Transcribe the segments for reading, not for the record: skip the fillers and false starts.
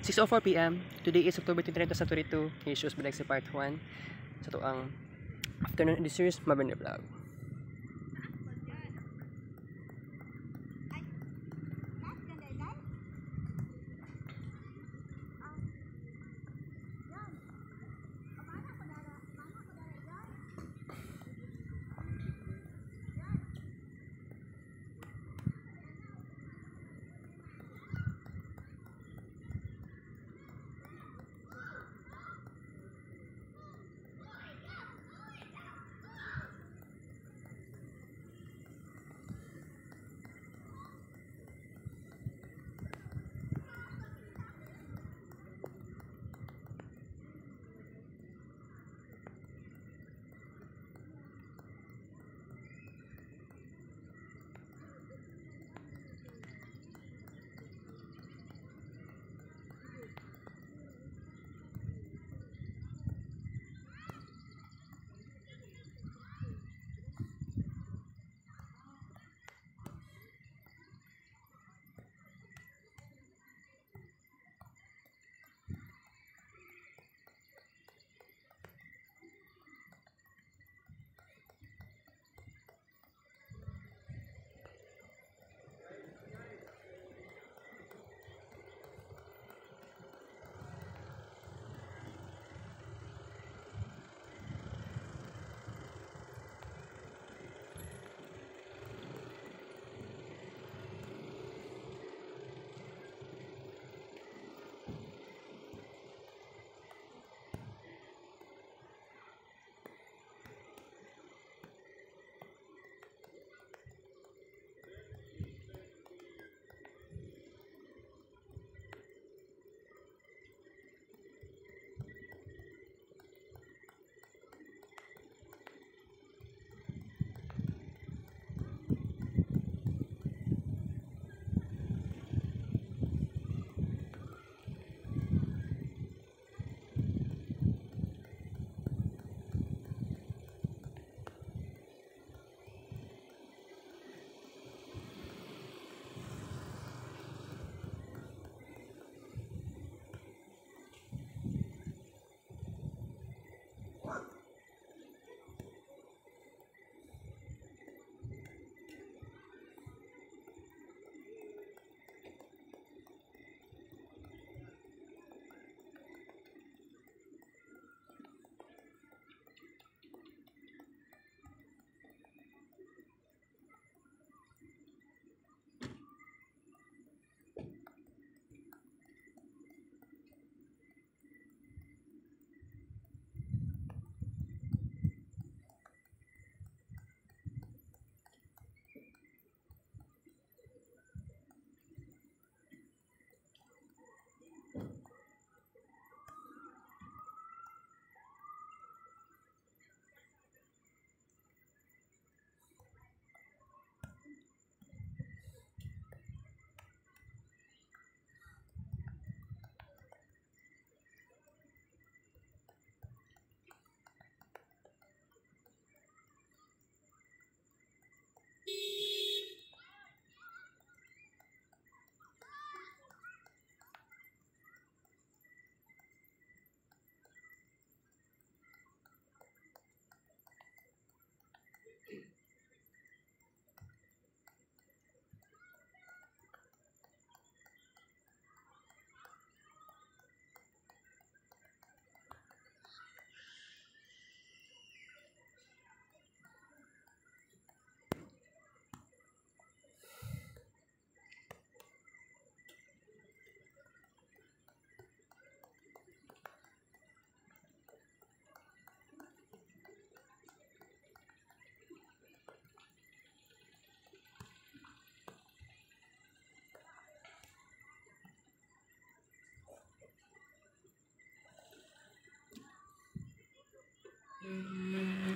6:04 PM. Today is October 29, 2022. Here's shows Balag sa part 1. Sa to ang afternoon in the series, Maberne Vlog.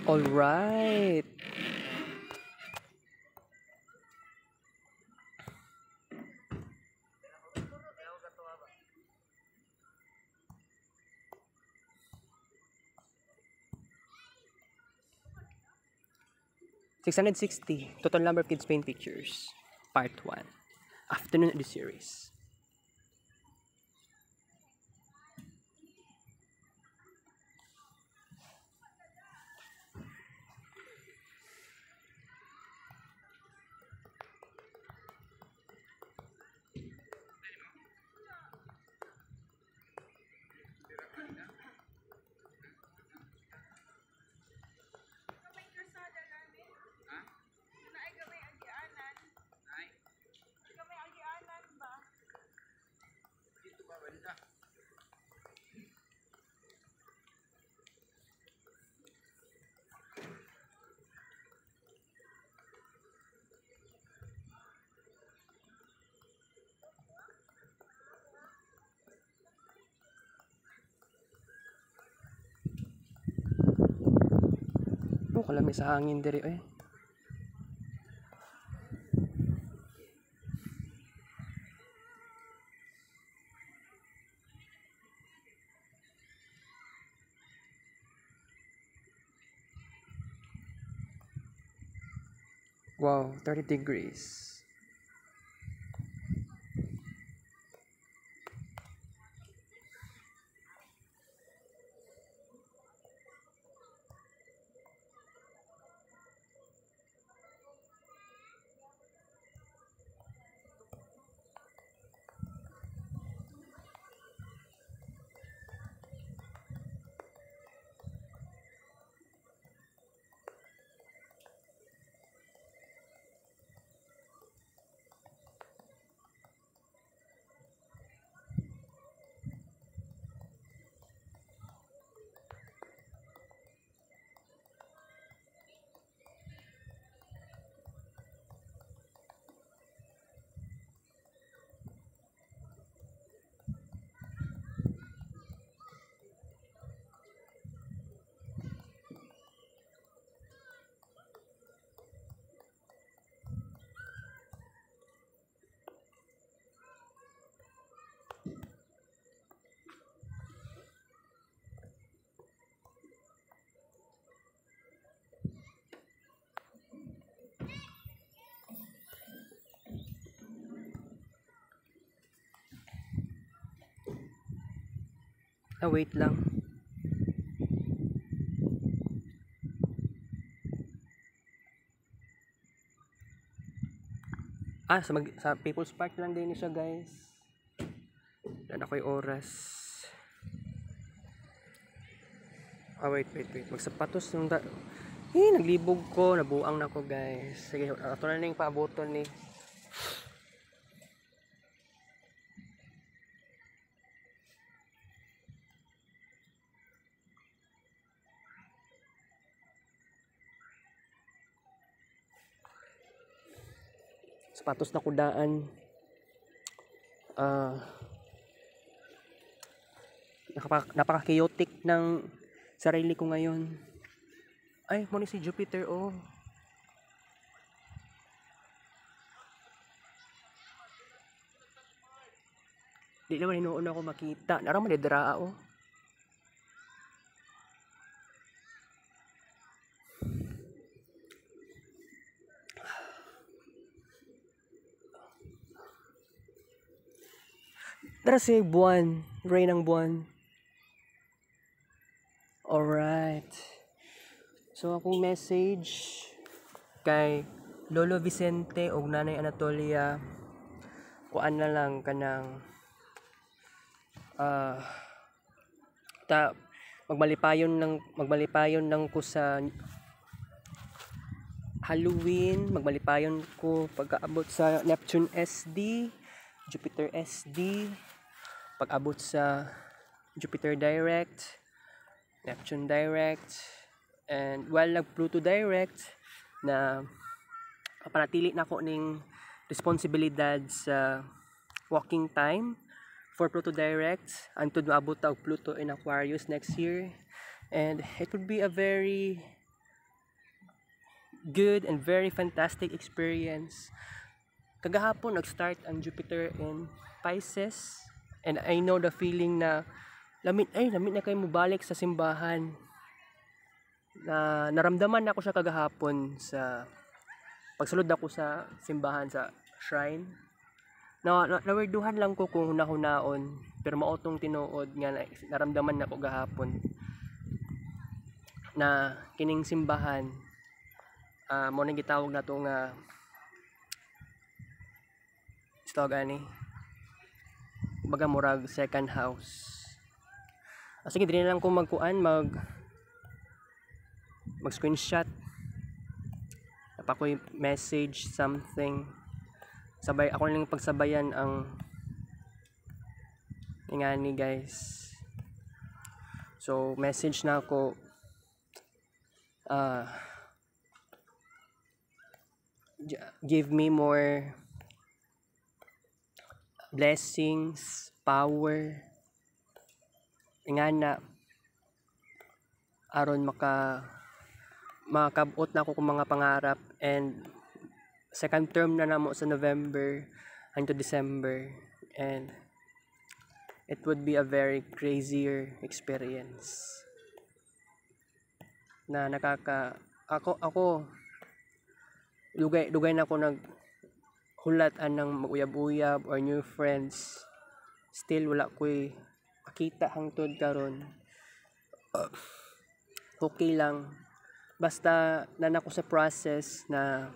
All right. $660 total number of kids paint pictures. Part 1. Afternoon of the series. kalami sa hangin diri eh. Wow, 30 degrees. Wait lang. Sa People's Park lang din siya, guys. Wala ako'y oras. Wait. Magsapatos nung naglibog ko, nabuang na ko, guys. Sige, ato na yung paaboton ni. Sapatos na kudaan. Napaka-chaotic ng sarili ko ngayon. Ay, muna si Jupiter, oh. Di naman hinuon ako makita. Narang manidraa, oh. Tara si buwan. Ray ng buwan. Alright. So, akong message kay Lolo Vicente o Nanay Anatolia, kuan na lang kanang magmalipayon lang ko sa Halloween, magmalipayon ko pagkaabot sa Neptune SD, Jupiter SD, pag-abot sa Jupiter Direct, Neptune Direct, and nag-Pluto Direct na panatili na ko ning responsibilidad sa walking time for Pluto Direct until maabot og Pluto in Aquarius next year. And it would be a very good and very fantastic experience. Kagahapon nag-start ang Jupiter in Pisces, and I know the feeling na lamit na kayo mubalik sa simbahan. Na naramdaman ako siya kagahapon sa pagsulod ako sa simbahan sa shrine. Nawerduhan lang ko kung hunahunaon, pero maotong tinuod nga naramdaman nako gahapon na kining simbahan mo nang gitawag nato nga ani baga murag second house. Sige, dili na lang ko mag screenshot pa ko message something, sabay ako lang pagsabayan ang ingani, guys. So message na ako give me more blessings, power, ingana aron makabot na ako kung mga pangarap, and second term na namo sa November hanggang December, and it would be a very crazier experience na ako dugay na ako naghulatan ng mag-uyab-uyab or new friends, still wala ko'y makita hangtod karon. Okay lang, basta nanako sa process na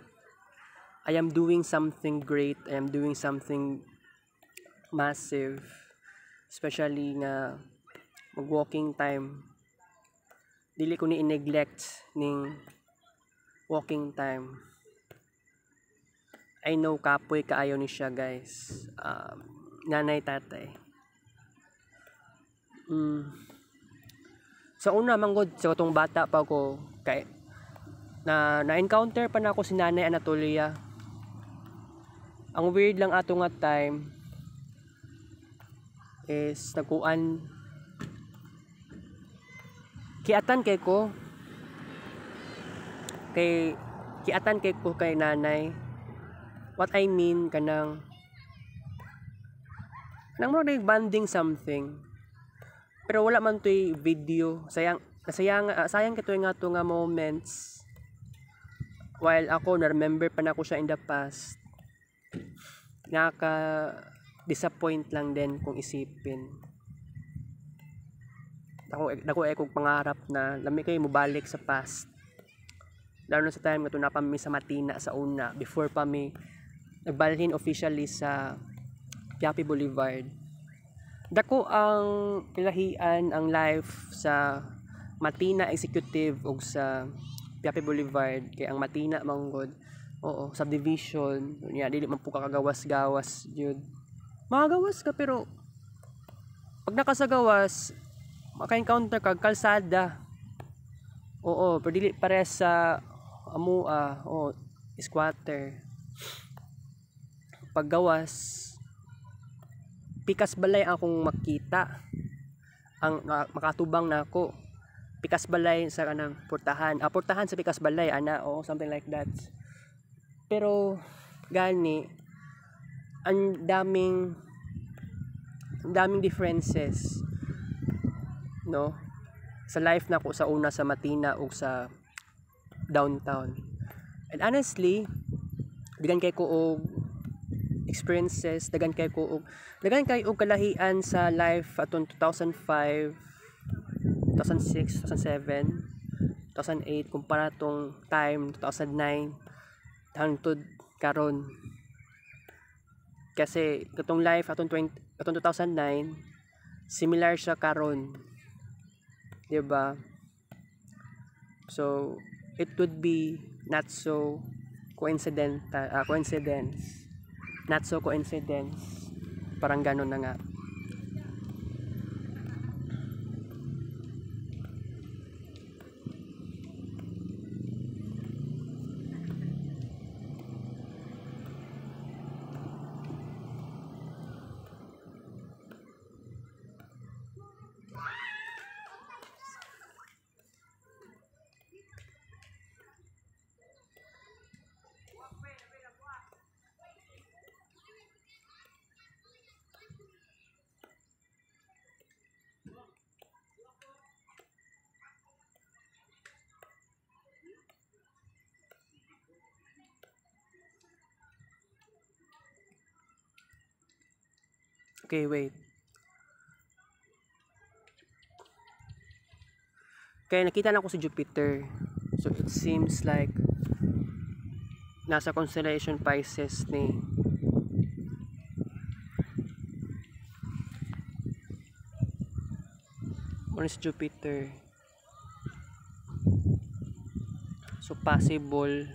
I am doing something great, I am doing something massive, especially nga mag-walking time. Dili ko ni neglect ning walking time. I know kapoy kaayo ni siya, guys. Nanay, tatay. Sa una manggod sa katong bata pa ko, kay na-encounter pa na ako si Nanay Anatolia. Ang weird lang ato nga time is nagkuan kiatan kay Nanay. What I mean kanang mo bonding something, pero wala man to'y video. Sayang kito nga to nga moments, while ako na-remember pa na ako siya in the past. Disappoint lang din kung isipin. Dako kong pangarap na lami kayo mobalik sa past. Lalo na sa time nga ito napami sa Matina sa una, before pa mi nagbalhin officially sa Piapi Boulevard. Dako ang pilahian ang life sa Matina Executive ug sa Piapi Boulevard, kay ang Matina manggod, subdivision niya, dili man po kagawas-gawas jud. Makagawas ka, pero pag nakasagawas maka-encounter kag kalsada. Pero dili pares sa amua, squatter. Paggawas, pikas balay akong makita. Ang makatubang na ako. Pikas balay sa kanang portahan. Portahan sa pikas balay, something like that. Pero gani ang daming differences, no, sa life na ko sa una sa Matina o sa downtown. And honestly, dagan kay ko og experiences, dagan kay og kalahian sa life atong 2005, 2006, 2007, 2008 kumpara tong time 2009 hangtod karon. Kasi katong life atong 2009 similar siya karon, diba? So it would be not so coincidence, not so coincidence, parang ganon na nga. Okay, wait. Kaya nakita na ko si Jupiter. So it seems like nasa constellation Pisces ni. Ano si Jupiter? So possible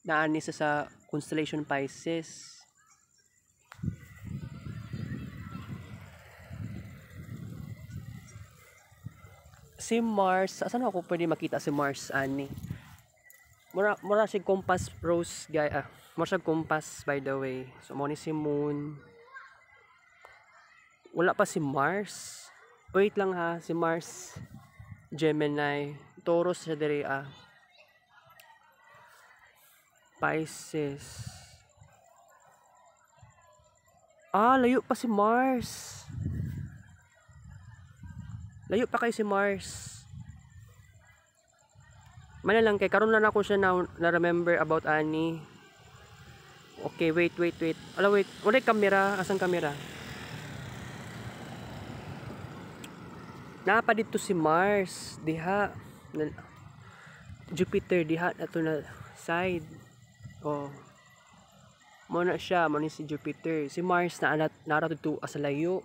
na ani sa constellation Pisces. Si Mars, saan ako pwede makita si Mars ani? Mura siya compass rose guy. Mura siya compass, by the way. So mo ni si Moon. Wala pa si Mars. Wait lang ha, si Mars Gemini. Taurus siya diri Pisces. Layo pa si Mars. Layo pa kay si Mars. Mana lang kay karon lang ako siya na remember about ani. Okay, wait. Ala, wait. Wala kamera. Asang kamera? Napa dito si Mars. Diha. Jupiter. Diha na to na side. Oh. Muna siya. Muna si Jupiter. Si Mars na dito sa layo.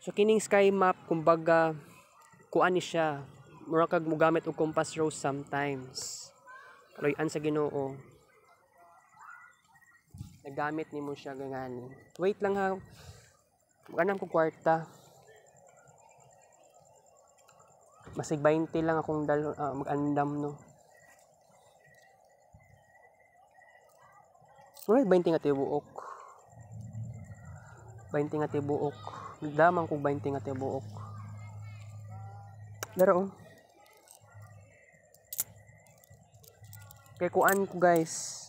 So, kining sky map, kumbaga, kuan ni siya. Mura kag mugamit og compass rose sometimes. Kaloyan sa Ginoo. Nagamit ni mo siya gangani. Wait lang ha. Mag-anam ko kwarta. Masig 20 lang akong mag-andam no. Wala 20 nga tibuok. 20 nga tibuok. Damang ko 20 nga tibuok. Daro. Kay kuan ko guys.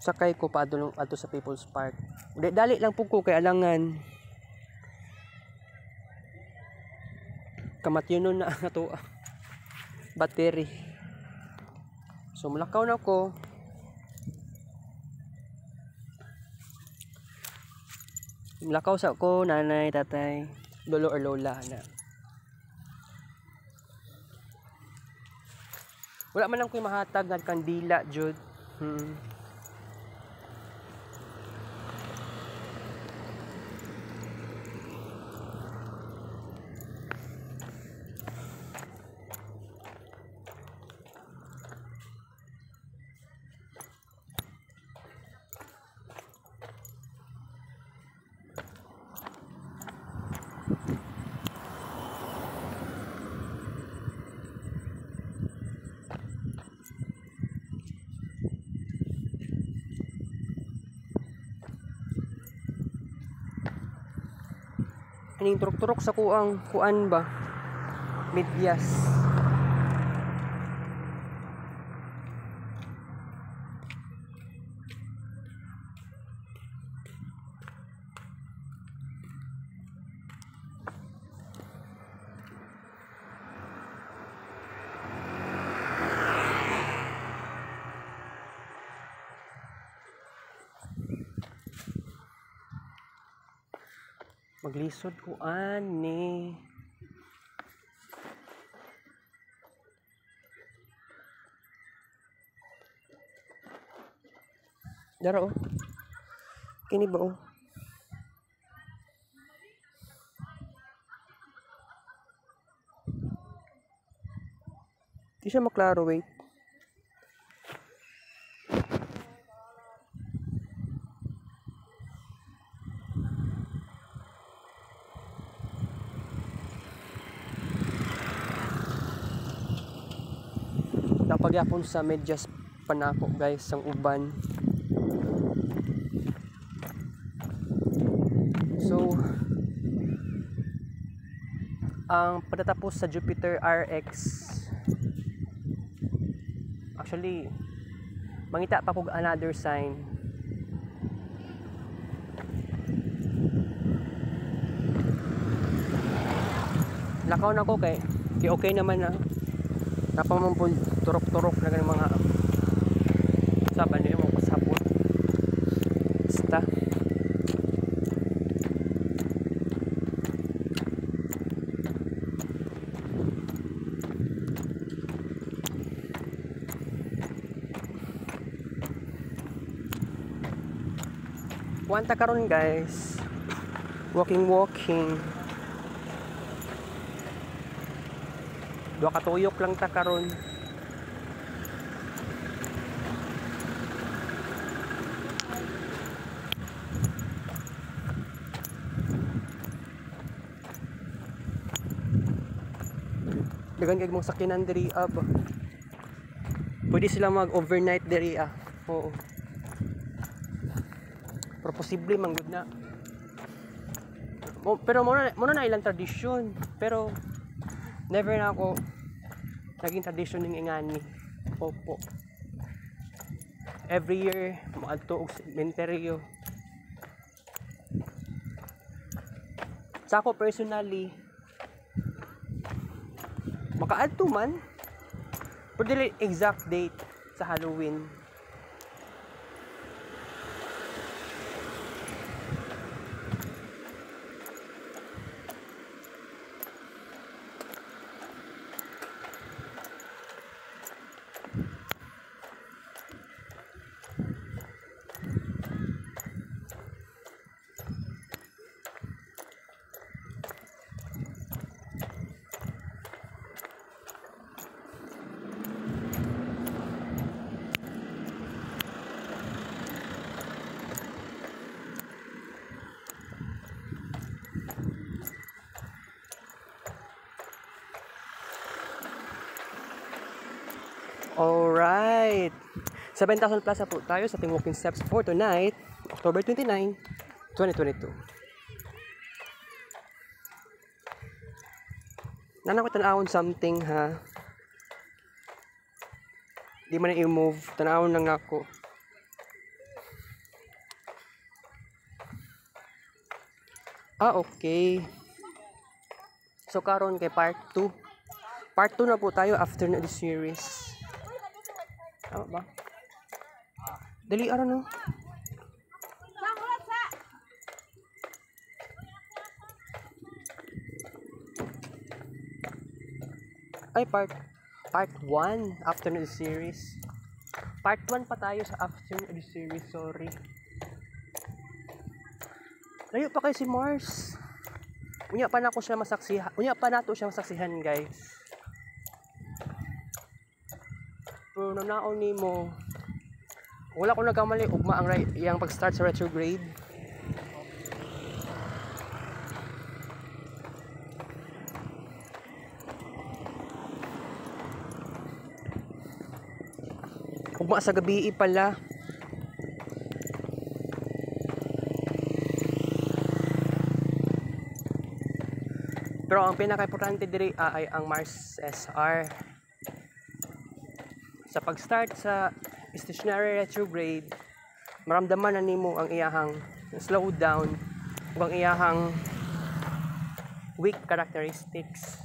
Sakay ko pa adto sa People's Park. Dali lang po ko kay alangan. Kamatyon na ato battery. So mulakaw na ko. Mulakaw sa ko nanay, tatay, lolo or lola na. Wala man lang ko'y mahatag ng kandila jud. Aning turok-turok sa kuan ba? Medyas. Maglisod ko ani. Daro. Kini ba oh? Di siya maklaro, wait. Napagyapon sa medyas panako guys sang uban. So ang pagtatapos sa Jupiter RX, actually mangita pa kog another sign. Lakaw na ko kay okay naman na. Napamampol turok-turok na ganun mga saban niyo mga pasabot. Basta kuwanta karon guys, walking dua katuyok lang ta karon. Dagan kay mong sakinan diri ab. Pwede sila mag-overnight diri Oo. Pero posible man gud na. Pero mo na ilang tradisyon, pero never na ako naging tradisyon ng ingani. Opo. Every year, maadto og sementeryo. Sa ako personally, makaadto man, pero dili exact date sa Halloween. Alright! 7,000 plus po tayo sa ating walking steps for tonight, October 29, 2022. Nana ko tanawon something ha. Di man na i-move. Tanawon lang ako. Okay. So karon kay part 2. Part 2 na po tayo after na this series. Tama ba? Dali ara no. Ay part 1 after na this series. Part 1 pa tayo sa after na this series, sorry. Layo pa kay si Mars. Unya pa nato siya masaksihan, guys. Pero nanaon nimo. Wala ko nagkamali ugma ang iyang pag-start sa retrograde. Ugma sa gabi pala. Pero ang pinaka-importante diri ay ang Mars SR. Sa pag-start sa stationary retrograde, maramdaman na nimo ang iyahang slow down ug ang iyahang weak characteristics.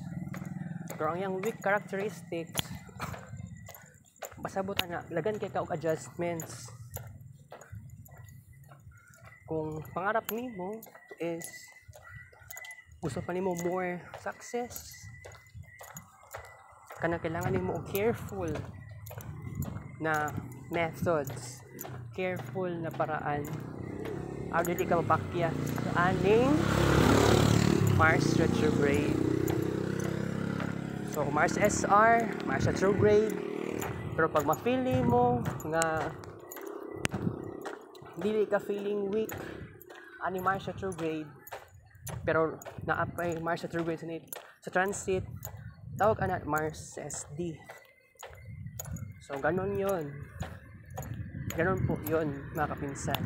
Pero ang iyang weak characteristics, pasabot na lagan kay ka og adjustments. Kung pangarap nimo is gusto pa nimo more success, kana kailangan nimo og careful na methods, careful na paraan aw dili ka mapakyat sa aning Mars retrograde. So Mars SR, Mars retrograde. Pero pag ma-feeling mo nga dili ka feeling weak ani Mars retrograde, pero naapay Mars retrograde sa transit, tawag ana Mars SD. So ganon yon. Ganon po yon, mga kapinsan.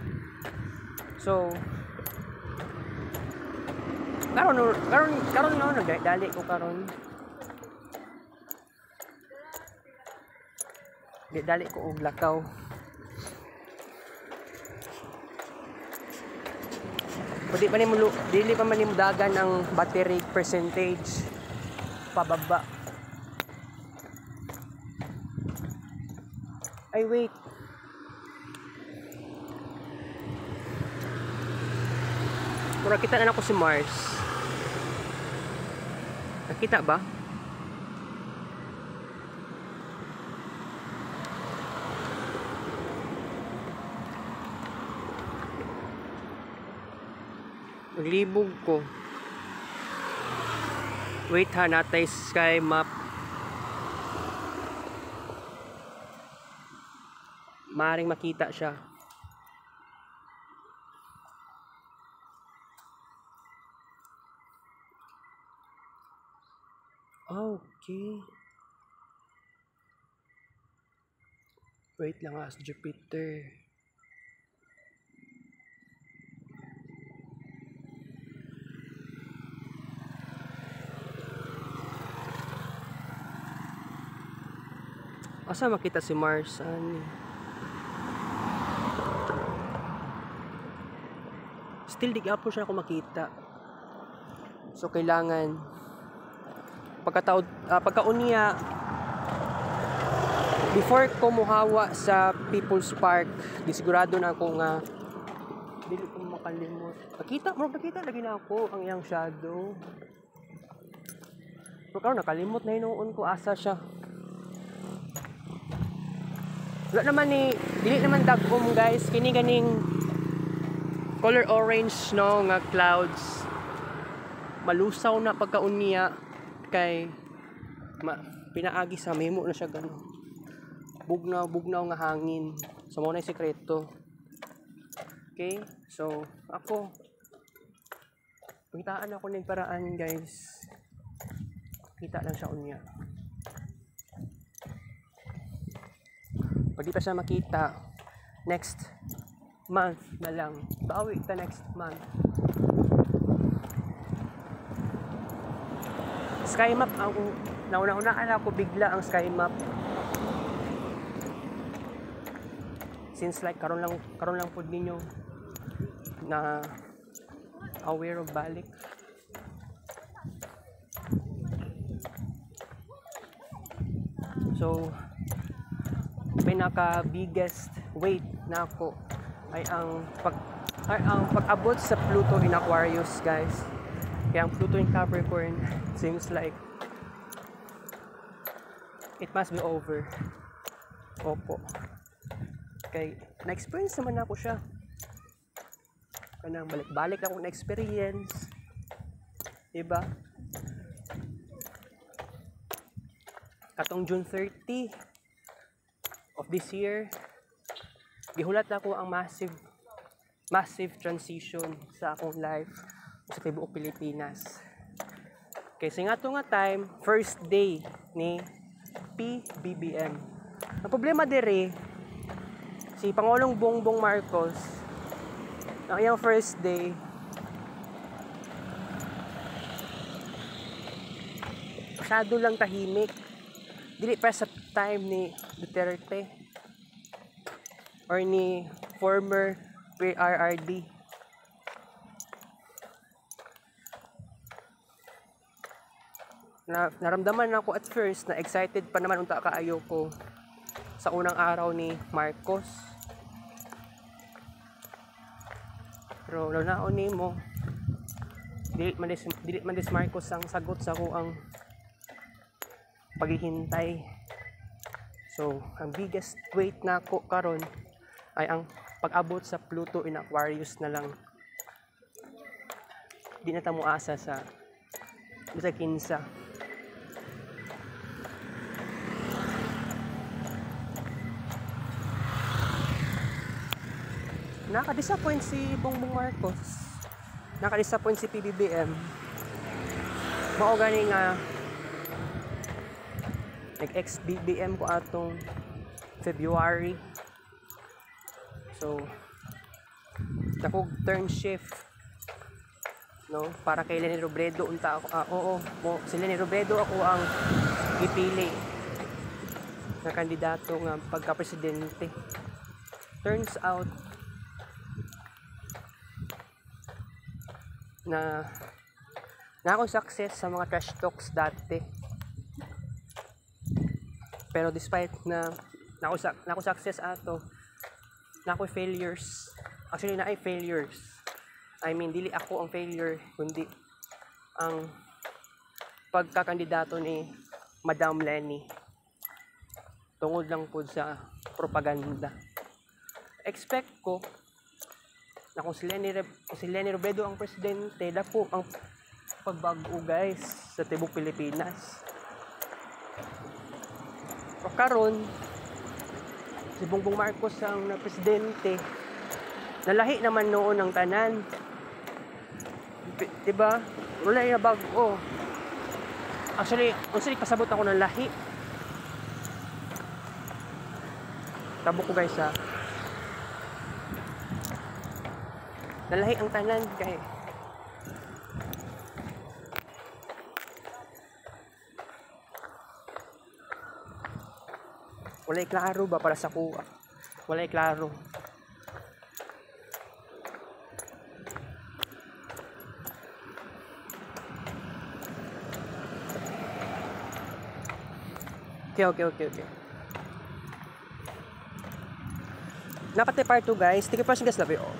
So karon no nagdali ko karon. Dali ko og lakaw. Dili pa man nimo dagan ang battery percentage pababa. Ay wait. Mura kita na ako si Mars. Nakita ba? Naglibog ko. Wait ha, natay sky map. Maring makita siya. Okay. Wait lang ha, sa Jupiter. Asa makita si Mars? Ani? Still di po siya ako makita. So kailangan pagkaunya before ko muhawa sa People's Park, gisigurado na ako nga dili ko makalimot. Nakita lagi na ako ang iyang shadow. Pero karon nakalimot na hinuon ko asa siya. Wala naman dili naman dagom guys, kini ganing color orange no nga clouds. Malusaw na pagkaunya kay pinaagi sa memo na siya gano. Bugnaw nga hangin. So mo na sekreto. Okay? So ako pagitaan ako ng paraan guys. Kita lang siya unya. Pag di pa siya makita, next month na lang. Bawi ta next month. Sky map ang nauna-unaan ako bigla ang sky map. Since like karon lang pud ninyo na aware of balik. So pinaka biggest weight na ako ay ang pag-abot sa Pluto in Aquarius guys. Kaya ang Pluto in Capricorn seems like it must be over. Opo. Kay na-experience naman ako siya. Kanang balik-balik ako na-experience. Diba? Katong June 30 of this year, gihulat ako ang massive transition sa akong life sa tibuok Pilipinas. Kasi nga nga time, first day ni PBBM. Ang problema dire, si Pangulong Bongbong Marcos, ang iyang first day, masyado lang tahimik. Dili pa sa time ni Duterte or ni former PRRD. Naramdaman ako at first na excited pa naman unta kaayo ko sa unang araw ni Marcos. Pero naon nimo dili man dis Marcos ang sagot sa ko ang paghihintay. So, ang biggest weight na ko karon ay ang pag-abot sa Pluto in Aquarius na lang. Di na ta mo asa sa kinsa. Nakaka-disappoint si Bongbong Marcos. Nakaka-disappoint si PBBM. Mao gani nga nag-ex-BBM ko atong February. So, nakog turn shift. No, para kay Leni Robredo unta ako. Si Leni Robredo ako ang gipili na kandidato nga pagka-presidente. Turns out na ako success sa mga trash talks dati. Pero despite na ako success ato, na ako failures. Actually na ay failures. I mean, dili ako ang failure, kundi ang pagkakandidato ni Madam Leni. Tungod lang po sa propaganda. Expect ko na kung si Leni Robredo ang presidente, dako ang pagbago guys sa tibok Pilipinas. O karon si Bongbong Marcos ang presidente, nalahi naman noon ng tanan. Diba? Wala na bago. Actually, pasabot ako ng lahi. Tabo ko guys ha. Nalahi ang tanan kay Walay klaro ba para sa kuha? Walay klaro. Okay. Nakatay part 2 guys. Tingin pa siya gas labi oh.